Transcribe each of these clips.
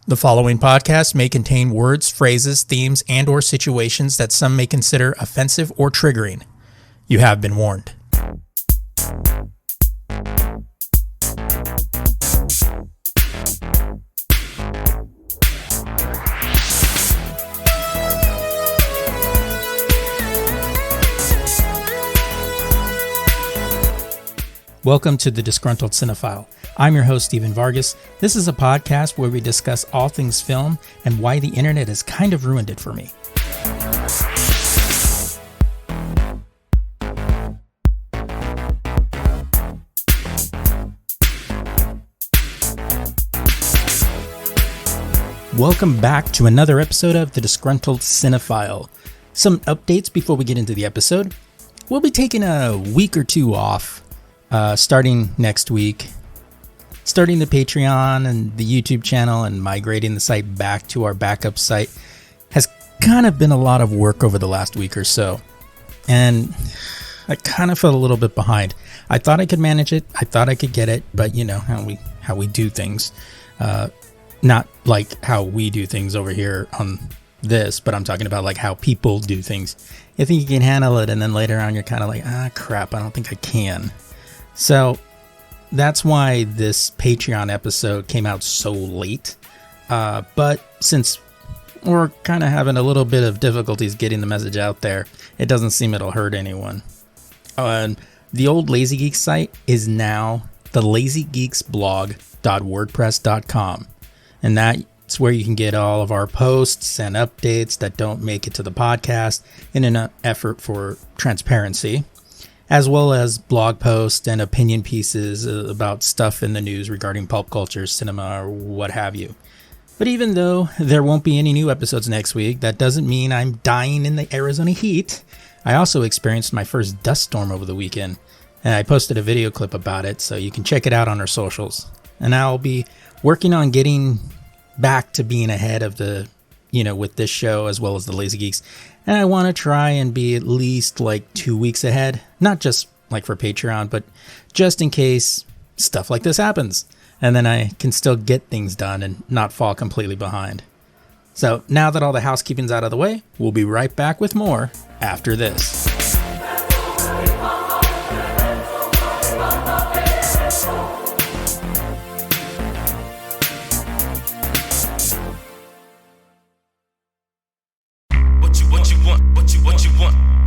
The following podcast may contain words, phrases, themes, and/or situations that some may consider offensive or triggering. You have been warned. Welcome to the Disgruntled Cinephile. I'm your host, Stephen Vargas. This is a podcast where we discuss all things film and why the internet has kind of ruined it for me. Welcome back to another episode of the Disgruntled Cinephile. Some updates before we get into the episode. We'll be taking a week or two off. Starting next week, starting the Patreon and the YouTube channel and migrating the site back to our backup site has kind of been a lot of work over the last week or so. And I kind of felt a little bit behind. I thought I could manage it. I thought I could get it, but you know how we do things. Not like how we do things over here on this, but I'm talking about like how people do things. You think you can handle it, and then later on you're kind of like, crap, I don't think I can. So that's why this Patreon episode came out so late. But since we're kind of having a little bit of difficulties getting the message out there, it doesn't seem it'll hurt anyone. The old Lazy Geeks site is now the lazygeeksblog.wordpress.com. And that's where you can get all of our posts and updates that don't make it to the podcast in an effort for transparency, as well as blog posts and opinion pieces about stuff in the news regarding pulp culture, cinema, or what have you. But even though there won't be any new episodes next week, that doesn't mean I'm dying in the Arizona heat. I also experienced my first dust storm over the weekend, and I posted a video clip about it, so you can check it out on our socials. And I'll be working on getting back to being ahead of the, with this show as well as the Lazy Geeks. And I want to try and be at least like 2 weeks ahead, not just like for Patreon, but just in case stuff like this happens. And then I can still get things done and not fall completely behind. So now that all the housekeeping's out of the way, we'll be right back with more after this.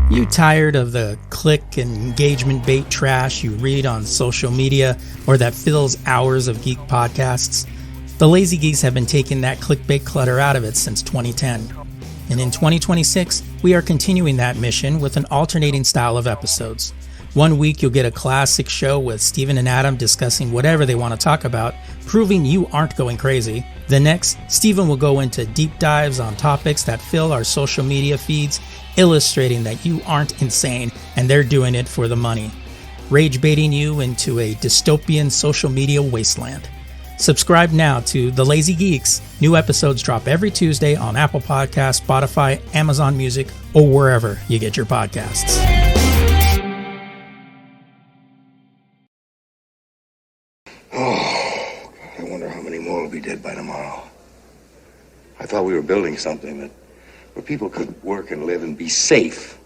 You tired of the click and engagement bait trash you read on social media or that fills hours of geek podcasts? The Lazy Geeks have been taking that clickbait clutter out of it since 2010. And in 2026, we are continuing that mission with an alternating style of episodes. 1 week you'll get a classic show with Steven and Adam discussing whatever they want to talk about, proving you aren't going crazy. The next, Steven will go into deep dives on topics that fill our social media feeds, illustrating that you aren't insane and they're doing it for the money, rage baiting you into a dystopian social media wasteland. Subscribe now to The Lazy Geeks. New episodes drop every Tuesday on Apple Podcasts, Spotify, Amazon Music, or wherever you get your podcasts. Oh, I wonder how many more will be dead by tomorrow. I thought we were building something where people could work and live and be safe.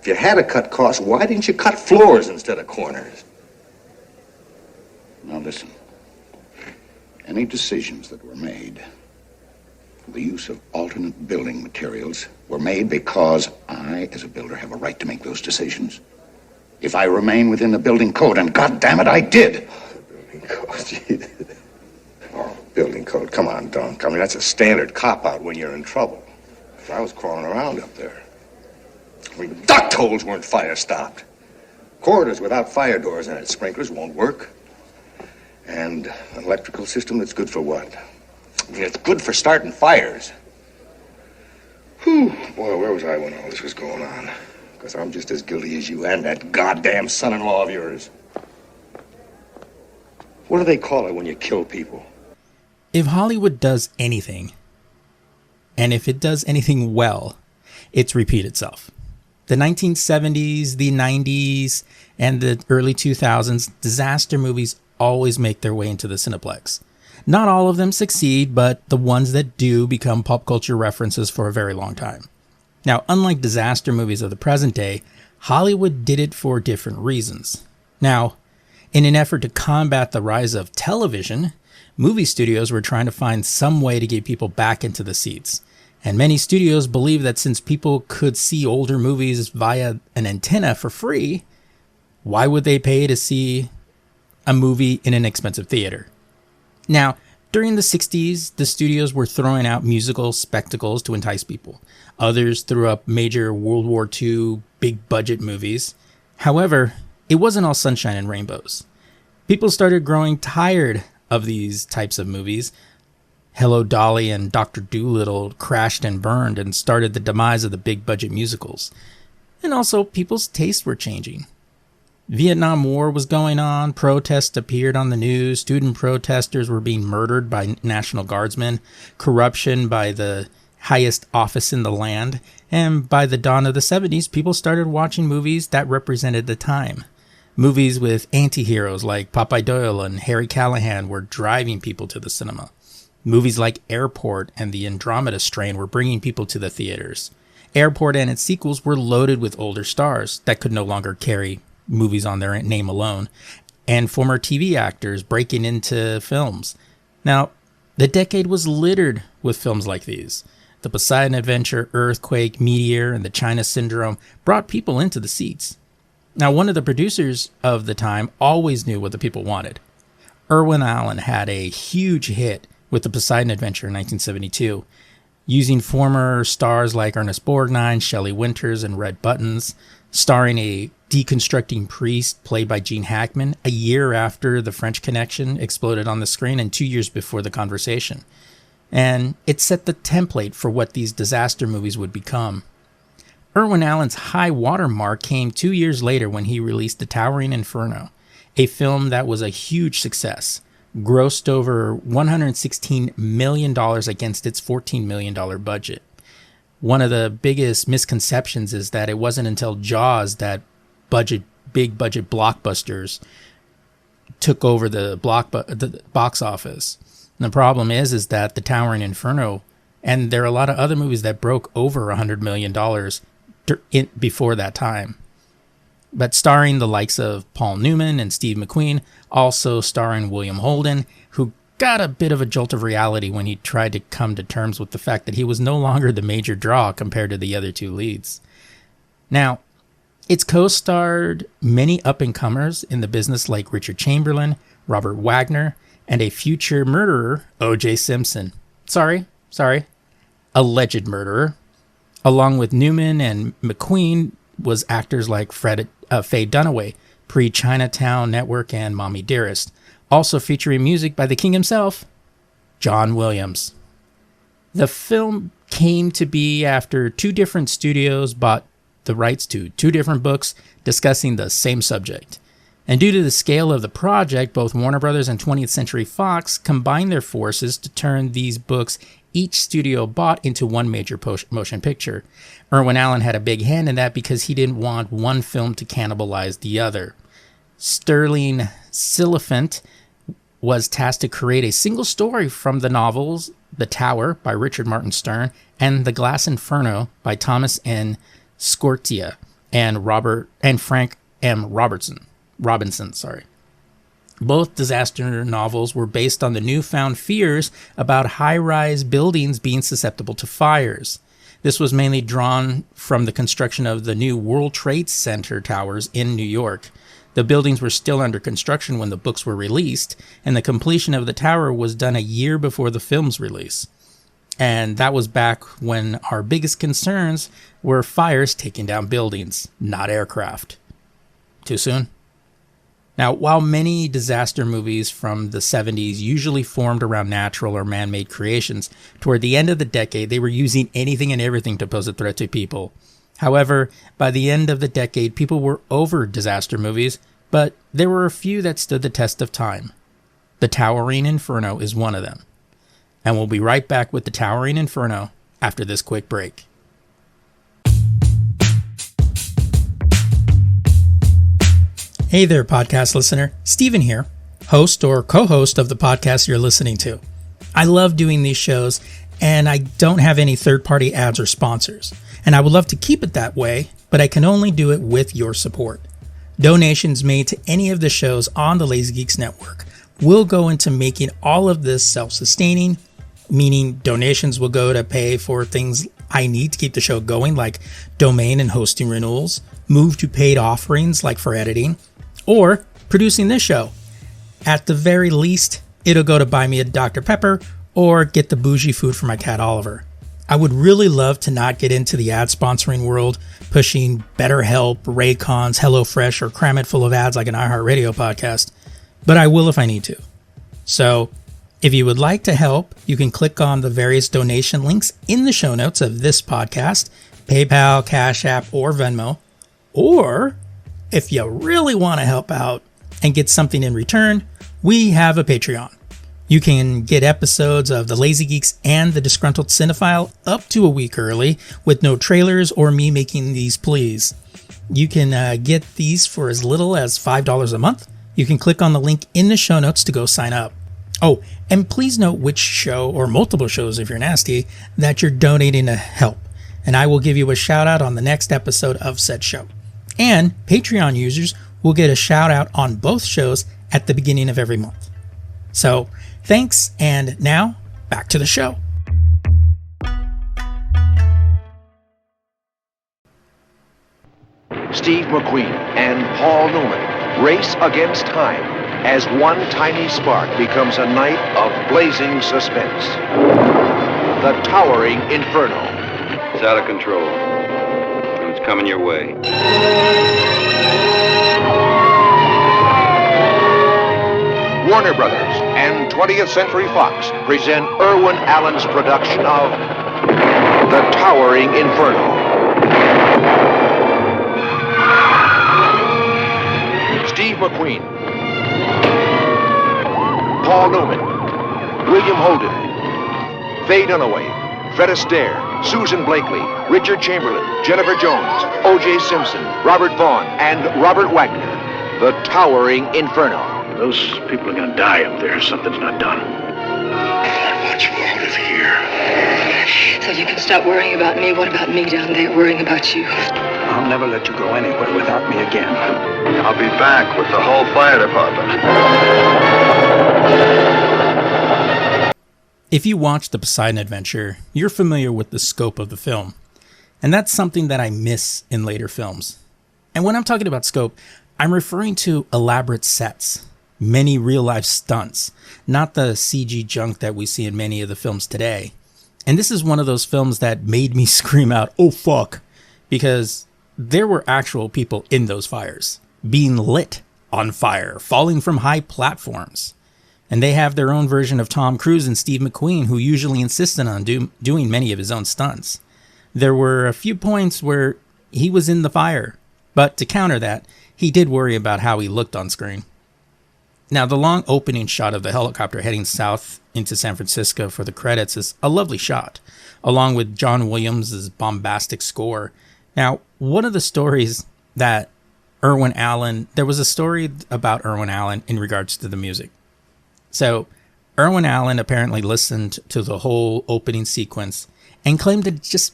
If you had to cut costs, why didn't you cut floors instead of corners? Now listen, any decisions that were made for the use of alternate building materials were made because I, as a builder, have a right to make those decisions. If I remain within the building code, and goddammit, I did. Building code, gee. Oh, building code, come on, Dunk. I mean, that's a standard cop-out when you're in trouble. I was crawling around up there. I mean, duct holes weren't fire-stopped. Corridors without fire doors in it, sprinklers won't work. And an electrical system that's good for what? I mean, it's good for starting fires. Whew, boy, where was I when all this was going on? Because I'm just as guilty as you and that goddamn son-in-law of yours. What do they call it when you kill people? If Hollywood does anything, and if it does anything well, it's repeat itself. The 1970s, the 90s, and the early 2000s, disaster movies always make their way into the Cineplex. Not all of them succeed, but the ones that do become pop culture references for a very long time. Now, unlike disaster movies of the present day, Hollywood did it for different reasons. Now, in an effort to combat the rise of television, movie studios were trying to find some way to get people back into the seats. And many studios believed that since people could see older movies via an antenna for free, why would they pay to see a movie in an expensive theater? Now, during the 60s, the studios were throwing out musical spectacles to entice people. Others threw up major World War II big budget movies. However, it wasn't all sunshine and rainbows. People started growing tired of these types of movies. Hello, Dolly and Dr. Dolittle crashed and burned and started the demise of the big budget musicals. And also, people's tastes were changing. Vietnam War was going on, protests appeared on the news, student protesters were being murdered by National Guardsmen, corruption by the highest office in the land, and by the dawn of the 70s, people started watching movies that represented the time. Movies with anti-heroes like Popeye Doyle and Harry Callahan were driving people to the cinema. Movies like Airport and the Andromeda Strain were bringing people to the theaters. Airport and its sequels were loaded with older stars that could no longer carry movies on their name alone, and former TV actors breaking into films. Now, the decade was littered with films like these. The Poseidon Adventure, Earthquake, Meteor, and the China Syndrome brought people into the seats. Now, one of the producers of the time always knew what the people wanted. Irwin Allen had a huge hit with the Poseidon Adventure in 1972, using former stars like Ernest Borgnine, Shelley Winters, and Red Buttons, starring a deconstructing priest played by Gene Hackman a year after The French Connection exploded on the screen and 2 years before The Conversation. And it set the template for what these disaster movies would become. Irwin Allen's high watermark came 2 years later when he released The Towering Inferno, a film that was a huge success, grossed over $116 million against its $14 million budget. One of the biggest misconceptions is that it wasn't until Jaws that big budget blockbusters took over the box office. And the problem is that The Towering Inferno, and there are a lot of other movies that broke over $100 million before that time. But starring the likes of Paul Newman and Steve McQueen, also starring William Holden, who got a bit of a jolt of reality when he tried to come to terms with the fact that he was no longer the major draw compared to the other two leads. Now, it's co-starred many up-and-comers in the business like Richard Chamberlain, Robert Wagner, and a future murderer, O.J. Simpson. Sorry, alleged murderer. Along with Newman and McQueen was actors like Faye Dunaway, pre-Chinatown Network and Mommy Dearest, also featuring music by the king himself, John Williams. The film came to be after two different studios bought the rights to two different books discussing the same subject. And due to the scale of the project, both Warner Brothers and 20th Century Fox combined their forces to turn these books each studio bought into one major motion picture. Irwin Allen had a big hand in that because he didn't want one film to cannibalize the other. Sterling Ciliphant was tasked to create a single story from the novels The Tower by Richard Martin Stern and The Glass Inferno by Thomas N. Scortia and Frank M. Robinson. Both disaster novels were based on the newfound fears about high-rise buildings being susceptible to fires. This was mainly drawn from the construction of the new World Trade Center towers in New York. The buildings were still under construction when the books were released, and the completion of the tower was done a year before the film's release. And that was back when our biggest concerns were fires taking down buildings, not aircraft. Too soon? Now, while many disaster movies from the 70s usually formed around natural or man-made creations, toward the end of the decade, they were using anything and everything to pose a threat to people. However, by the end of the decade, people were over disaster movies, but there were a few that stood the test of time. The Towering Inferno is one of them. And we'll be right back with The Towering Inferno after this quick break. Hey there, podcast listener. Steven here, host or co-host of the podcast you're listening to. I love doing these shows, and I don't have any third-party ads or sponsors. And I would love to keep it that way, but I can only do it with your support. Donations made to any of the shows on the Lazy Geeks Network will go into making all of this self-sustaining, meaning donations will go to pay for things I need to keep the show going, like domain and hosting renewals, move to paid offerings like for editing, or producing this show. At the very least, it'll go to buy me a Dr. Pepper or get the bougie food for my cat Oliver. I would really love to not get into the ad sponsoring world, pushing BetterHelp, Raycons, HelloFresh, or cram it full of ads like an iHeartRadio podcast, but I will if I need to. So, if you would like to help, you can click on the various donation links in the show notes of this podcast, PayPal, Cash App, or Venmo. Or, if you really want to help out and get something in return, we have a Patreon. You can get episodes of The Lazy Geeks and The Disgruntled Cinephile up to a week early with no trailers or me making these pleas. You can get these for as little as $5 a month. You can click on the link in the show notes to go sign up. Oh, and please note which show, or multiple shows if you're nasty, that you're donating to help, and I will give you a shout out on the next episode of said show. And Patreon users will get a shout out on both shows at the beginning of every month. So, thanks, and now, back to the show. Steve McQueen and Paul Newman race against time as one tiny spark becomes a night of blazing suspense. The Towering Inferno. It's out of control, and it's coming your way. Warner Brothers and 20th Century Fox present Irwin Allen's production of The Towering Inferno. Steve McQueen, Paul Newman, William Holden, Faye Dunaway, Fred Astaire, Susan Blakely, Richard Chamberlain, Jennifer Jones, O.J. Simpson, Robert Vaughn, and Robert Wagner. The Towering Inferno. Those people are gonna die up there if something's not done. I want you out of here. So you can stop worrying about me. What about me down there worrying about you? I'll never let you go anywhere without me again. I'll be back with the whole fire department. If you watch The Poseidon Adventure, you're familiar with the scope of the film. And that's something that I miss in later films. And when I'm talking about scope, I'm referring to elaborate sets, many real-life stunts, not the CG junk that we see in many of the films today. And this is one of those films that made me scream out, "Oh fuck," because there were actual people in those fires, being lit on fire, falling from high platforms. And they have their own version of Tom Cruise and Steve McQueen, who usually insisted on doing many of his own stunts. There were a few points where he was in the fire, but to counter that, he did worry about how he looked on screen. Now, the long opening shot of the helicopter heading south into San Francisco for the credits is a lovely shot, along with John Williams' bombastic score. Now, one of the stories that there was a story about Irwin Allen in regards to the music. So, Irwin Allen apparently listened to the whole opening sequence and claimed that it just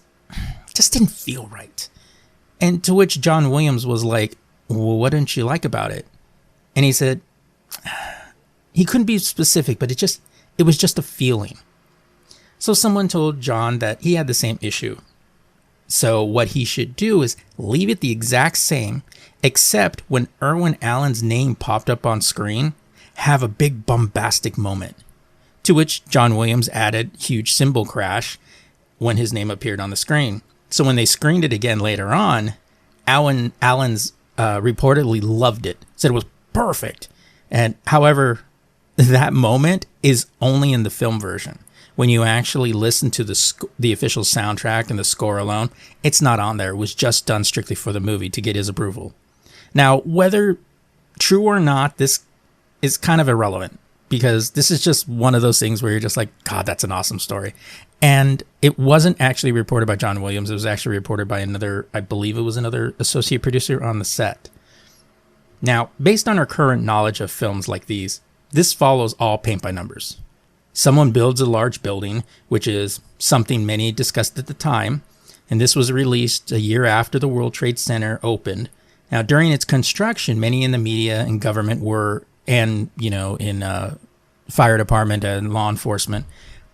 didn't feel right. And to which John Williams was like, "Well, what didn't you like about it?" And he said, he couldn't be specific, but it was just a feeling. So someone told John that he had the same issue. So what he should do is leave it the exact same, except when Irwin Allen's name popped up on screen, have a big bombastic moment. To which John Williams added huge cymbal crash when his name appeared on the screen. So when they screened it again later on, Allen's reportedly loved it, said it was perfect. And however, that moment is only in the film version. When you actually listen to the official soundtrack and the score alone, it's not on there. It was just done strictly for the movie to get his approval. Now, whether true or not, this is kind of irrelevant, because this is just one of those things where you're just like, God, that's an awesome story. And it wasn't actually reported by John Williams. It was actually reported by I believe it was another associate producer on the set. Now, based on our current knowledge of films like these, this follows all paint by numbers. Someone builds a large building, which is something many discussed at the time, and this was released a year after the World Trade Center opened. Now, during its construction, many in the media and government were, and, in fire department and law enforcement,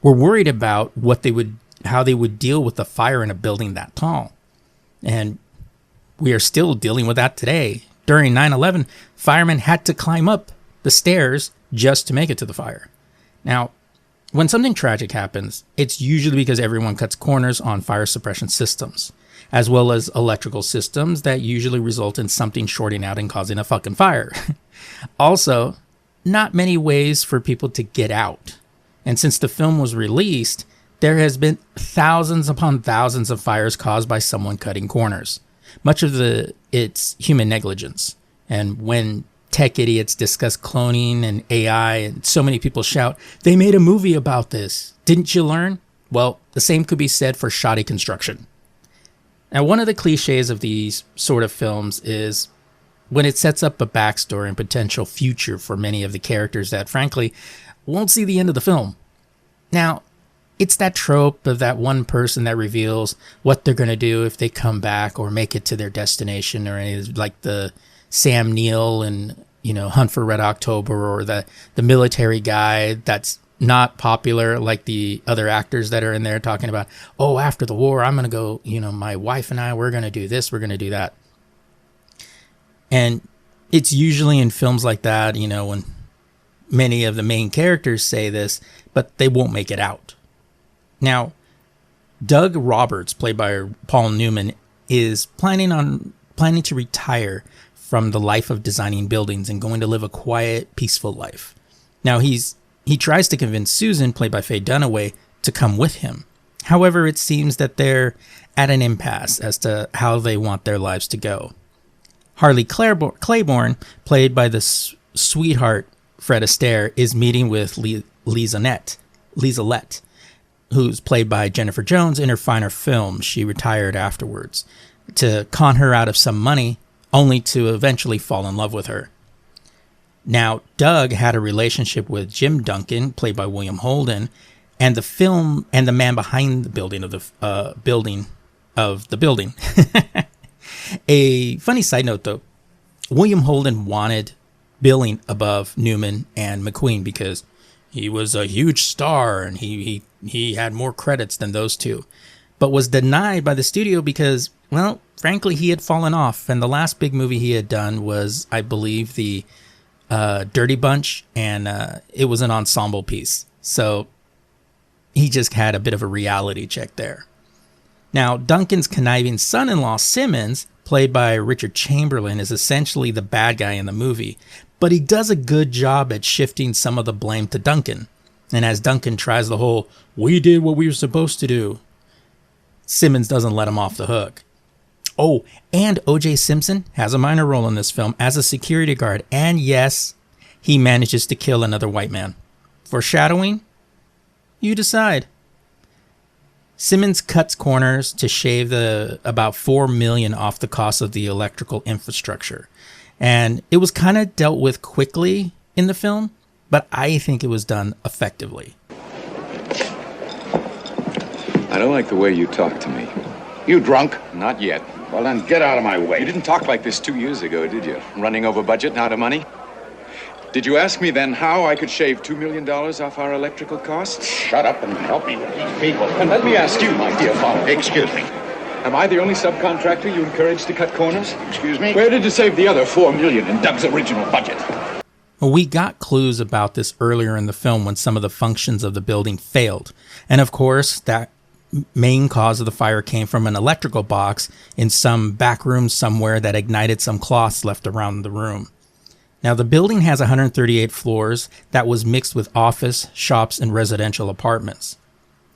were worried about how they would deal with the fire in a building that tall. And we are still dealing with that today. During 9/11, firemen had to climb up the stairs just to make it to the fire. Now, when something tragic happens, it's usually because everyone cuts corners on fire suppression systems, as well as electrical systems that usually result in something shorting out and causing a fucking fire. Also, not many ways for people to get out. And since the film was released, there has been thousands upon thousands of fires caused by someone cutting corners. Much of it's human negligence. And when tech idiots discuss cloning and AI, and so many people shout, "They made a movie about this. Didn't you learn?" Well, the same could be said for shoddy construction. Now, one of the cliches of these sort of films is when it sets up a backstory and potential future for many of the characters that, frankly, won't see the end of the film. Now, it's that trope of that one person that reveals what they're going to do if they come back or make it to their destination, or any, like the Sam Neill and, Hunt for Red October, or the military guy that's not popular like the other actors that are in there talking about, oh, after the war, I'm going to go, my wife and I, we're going to do this, we're going to do that. And it's usually in films like that, when many of the main characters say this, but they won't make it out. Now, Doug Roberts, played by Paul Newman, is planning to retire from the life of designing buildings and going to live a quiet, peaceful life. Now, he tries to convince Susan, played by Faye Dunaway, to come with him. However, it seems that they're at an impasse as to how they want their lives to go. Harley Claiborne, played by the sweetheart Fred Astaire, is meeting with Lizelette, who's played by Jennifer Jones in her finer film. She retired afterwards, to con her out of some money, only to eventually fall in love with her. Now, Doug had a relationship with Jim Duncan, played by William Holden, and the man behind the building of the building. A funny side note, though, William Holden wanted billing above Newman and McQueen because he was a huge star and he had more credits than those two, but was denied by the studio because, well, frankly, he had fallen off, and the last big movie he had done was, I believe, the Dirty Bunch, and it was an ensemble piece, so he just had a bit of a reality check there. Now, Duncan's conniving son-in-law, Simmons, played by Richard Chamberlain, is essentially the bad guy in the movie, but he does a good job at shifting some of the blame to Duncan. And as Duncan tries the whole, "we did what we were supposed to do," Simmons doesn't let him off the hook. Oh, and O.J. Simpson has a minor role in this film as a security guard, and yes, he manages to kill another white man. Foreshadowing? You decide. Simmons cuts corners to shave about $4 million off the cost of the electrical infrastructure. And it was kind of dealt with quickly in the film, but I think it was done effectively. I don't like the way you talk to me. You drunk? Not yet. Well, then get out of my way. You didn't talk like this 2 years ago, did you? Running over budget and out of money? Did you ask me then how I could shave $2 million off our electrical costs? Shut up and help me with these people. And let me ask you, my dear father. Excuse me. Am I the only subcontractor you encouraged to cut corners? Excuse me? Where did you save the other $4 million in Doug's original budget? Well, we got clues about this earlier in the film when some of the functions of the building failed. And of course, that main cause of the fire came from an electrical box in some back room somewhere that ignited some cloths left around the room. Now, the building has 138 floors that was mixed with office, shops, and residential apartments.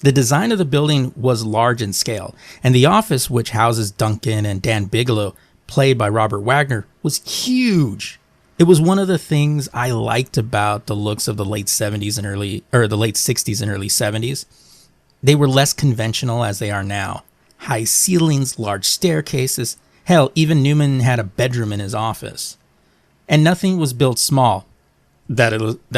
The design of the building was large in scale, and the office, which houses Duncan and Dan Bigelow, played by Robert Wagner, was huge. It was one of the things I liked about the looks of the late 60s and early 70s. They were less conventional as they are now. High ceilings, large staircases. Hell, even Newman had a bedroom in his office. And nothing was built small. That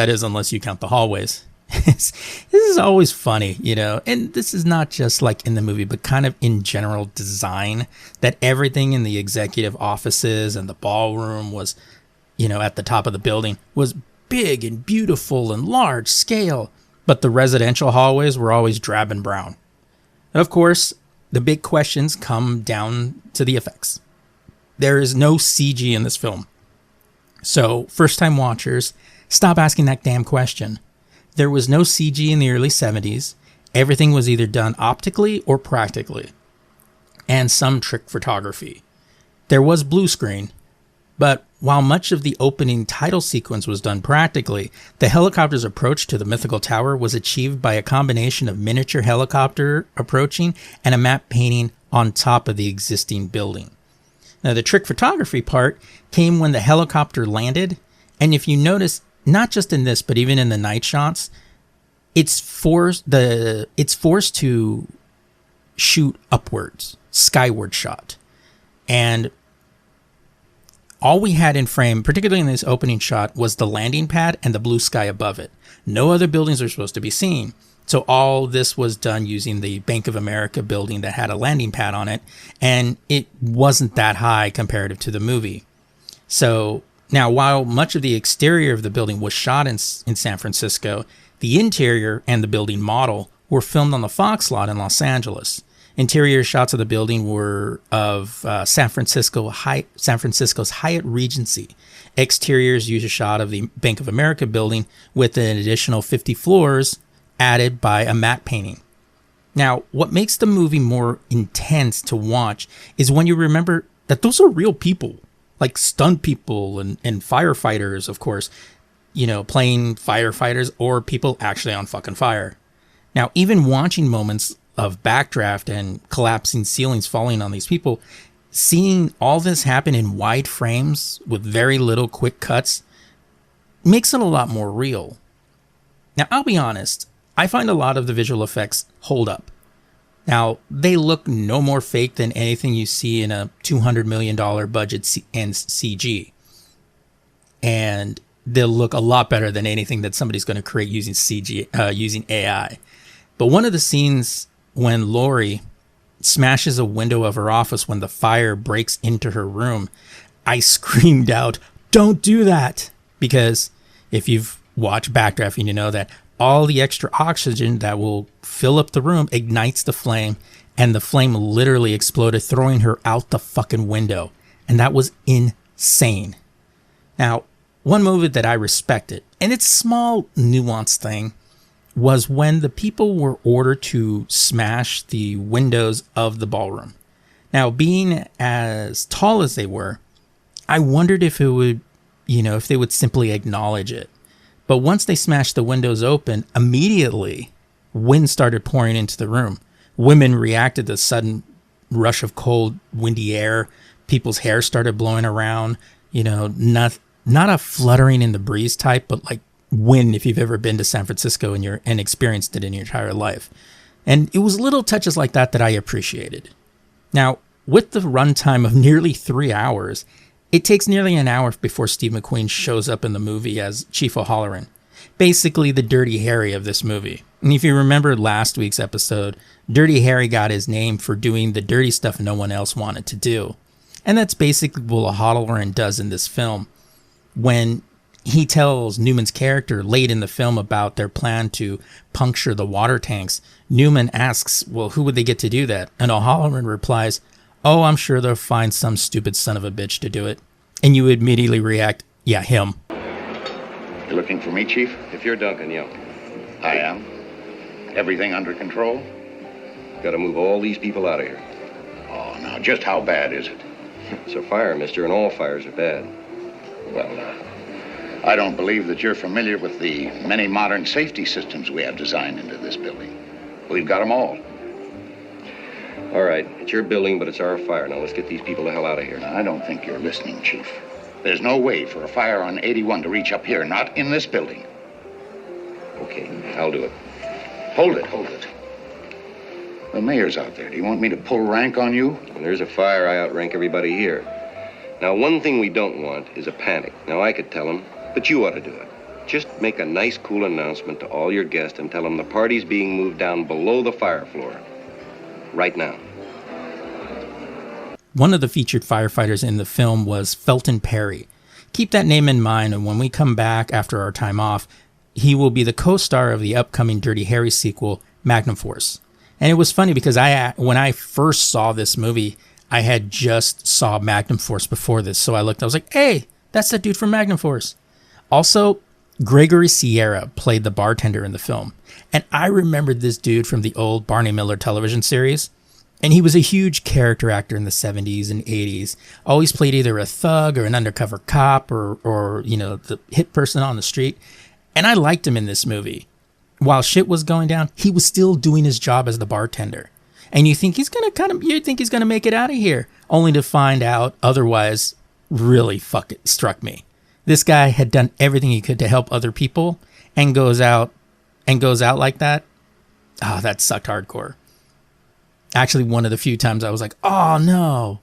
is unless you count the hallways. This is always funny, you know, and this is not just like in the movie, but kind of in general design, that everything in the executive offices and the ballroom was, you know, at the top of the building was big and beautiful and large scale, but the residential hallways were always drab and brown. And of course, the big questions come down to the effects. There is no CG in this film. So first-time watchers, stop asking that damn question. There was no CG in the early 70s. Everything was either done optically or practically, and some trick photography. There was blue screen, but while much of the opening title sequence was done practically, the helicopter's approach to the mythical tower was achieved by a combination of miniature helicopter approaching and a matte painting on top of the existing building. Now, the trick photography part came when the helicopter landed, and if you notice, not just in this, but even in the night shots, it's forced to shoot upwards, skyward shot. And all we had in frame, particularly in this opening shot, was the landing pad and the blue sky above it. No other buildings are supposed to be seen. So all this was done using the Bank of America building that had a landing pad on it, and it wasn't that high comparative to the movie. So now, while much of the exterior of the building was shot in San Francisco, the interior and the building model were filmed on the Fox lot in Los Angeles. Interior shots of the building were of San Francisco's Hyatt Regency. Exteriors use a shot of the Bank of America building with an additional 50 floors added by a matte painting. Now, what makes the movie more intense to watch is when you remember that those are real people. Like stunt people and firefighters, of course, you know, playing firefighters or people actually on fucking fire. Now, even watching moments of backdraft and collapsing ceilings falling on these people, seeing all this happen in wide frames with very little quick cuts makes it a lot more real. Now, I'll be honest, I find a lot of the visual effects hold up. Now, they look no more fake than anything you see in a $200 million budget and CG. And they'll look a lot better than anything that somebody's going to create using CG, using AI. But one of the scenes when Lori smashes a window of her office when the fire breaks into her room, I screamed out, "Don't do that!" Because if you've watched Backdrafting, you know that all the extra oxygen that will fill up the room ignites the flame, and the flame literally exploded, throwing her out the fucking window. And that was insane. Now, one movie that I respected, and it's a small, nuanced thing, was when the people were ordered to smash the windows of the ballroom. Now, being as tall as they were, I wondered if it would, you know, if they would simply acknowledge it. But once they smashed the windows open, immediately wind started pouring into the room. Women reacted to the sudden rush of cold, windy air. People's hair started blowing around. You know, not a fluttering in the breeze type, but like wind if you've ever been to San Francisco and experienced it in your entire life. And it was little touches like that that I appreciated. Now, with the runtime of nearly 3 hours, it takes nearly an hour before Steve McQueen shows up in the movie as Chief O'Halloran, basically the Dirty Harry of this movie. And if you remember last week's episode, Dirty Harry got his name for doing the dirty stuff no one else wanted to do. And that's basically what O'Halloran does in this film. When he tells Newman's character late in the film about their plan to puncture the water tanks, Newman asks, well, who would they get to do that? And O'Halloran replies, "Oh, I'm sure they'll find some stupid son of a bitch to do it." And you immediately react, yeah, him. You're looking for me, Chief? If you're Duncan, yeah. I am. Everything under control? Got to move all these people out of here. Oh, now, just how bad is it? It's a fire, mister, and all fires are bad. Well, I don't believe that you're familiar with the many modern safety systems we have designed into this building. We've got them all. All right, it's your building, but it's our fire. Now let's get these people the hell out of here. Now, I don't think you're listening, Chief. There's no way for a fire on 81 to reach up here, not in this building. Okay, I'll do it. Hold it. The mayor's out there. Do you want me to pull rank on you? When there's a fire, I outrank everybody here. Now, one thing we don't want is a panic. Now, I could tell them, but you ought to do it. Just make a nice, cool announcement to all your guests and tell them the party's being moved down below the fire floor. Right now. One of the featured firefighters in the film was Felton Perry. Keep that name in mind, and when we come back after our time off, he will be the co-star of the upcoming Dirty Harry sequel, Magnum Force. And it was funny because when I first saw this movie, I had just saw Magnum Force before this. So I looked, I was like, hey, that's the dude from Magnum Force. Also, Gregory Sierra played the bartender in the film. And I remembered this dude from the old Barney Miller television series. And he was a huge character actor in the 70s and 80s. Always played either a thug or an undercover cop or the hit person on the street. And I liked him in this movie. While shit was going down, he was still doing his job as the bartender. And you think he's gonna make it out of here, only to find out otherwise. Really struck me. This guy had done everything he could to help other people and goes out like that. Oh, that sucked hardcore. Actually, one of the few times I was like, oh no.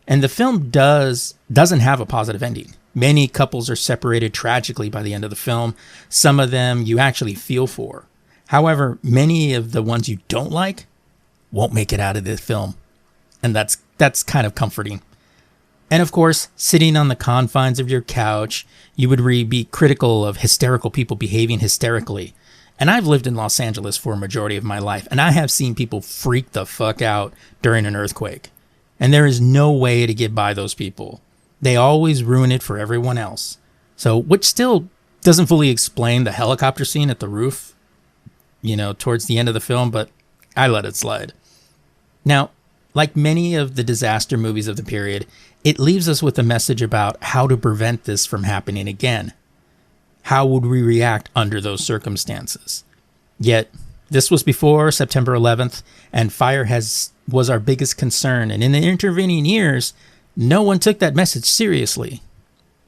And the film doesn't have a positive ending. Many couples are separated tragically by the end of the film. Some of them you actually feel for. However, many of the ones you don't like won't make it out of this film. And that's kind of comforting. And of course, sitting on the confines of your couch, you would be critical of hysterical people behaving hysterically. And I've lived in Los Angeles for a majority of my life, and I have seen people freak the fuck out during an earthquake. And there is no way to get by those people. They always ruin it for everyone else. So, which still doesn't fully explain the helicopter scene at the roof, towards the end of the film, but I let it slide. Now, like many of the disaster movies of the period, it leaves us with a message about how to prevent this from happening again. How would we react under those circumstances? Yet, this was before September 11th, and fire was our biggest concern, and in the intervening years, no one took that message seriously.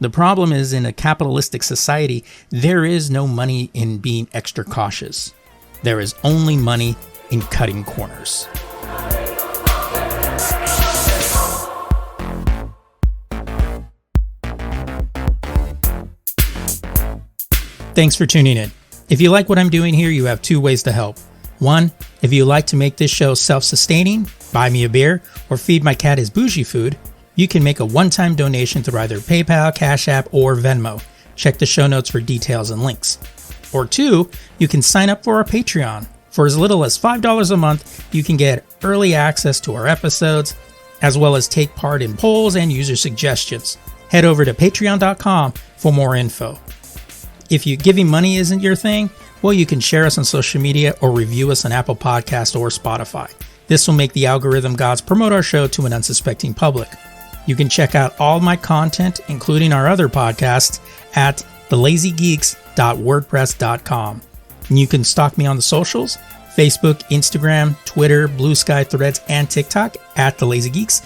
The problem is, in a capitalistic society, there is no money in being extra cautious. There is only money in cutting corners. Thanks for tuning in. If you like what I'm doing here, you have two ways to help. One, if you like to make this show self-sustaining, buy me a beer, or feed my cat his bougie food, you can make a one-time donation through either PayPal, Cash App, or Venmo. Check the show notes for details and links. Or two, you can sign up for our Patreon. For as little as $5 a month, you can get early access to our episodes, as well as take part in polls and user suggestions. Head over to patreon.com for more info. If giving money isn't your thing, well, you can share us on social media or review us on Apple Podcasts or Spotify. This will make the algorithm gods promote our show to an unsuspecting public. You can check out all my content, including our other podcasts, at thelazygeeks.wordpress.com. And you can stalk me on the socials, Facebook, Instagram, Twitter, Blue Sky, Threads, and TikTok at The Lazy Geeks.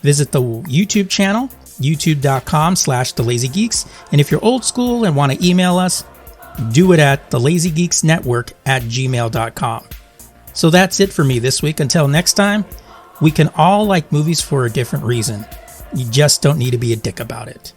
Visit the YouTube channel, youtube.com/thelazygeeks. And if you're old school and want to email us, do it at thelazygeeksnetwork@gmail.com. So that's it for me this week. Until next time, we can all like movies for a different reason. You just don't need to be a dick about it.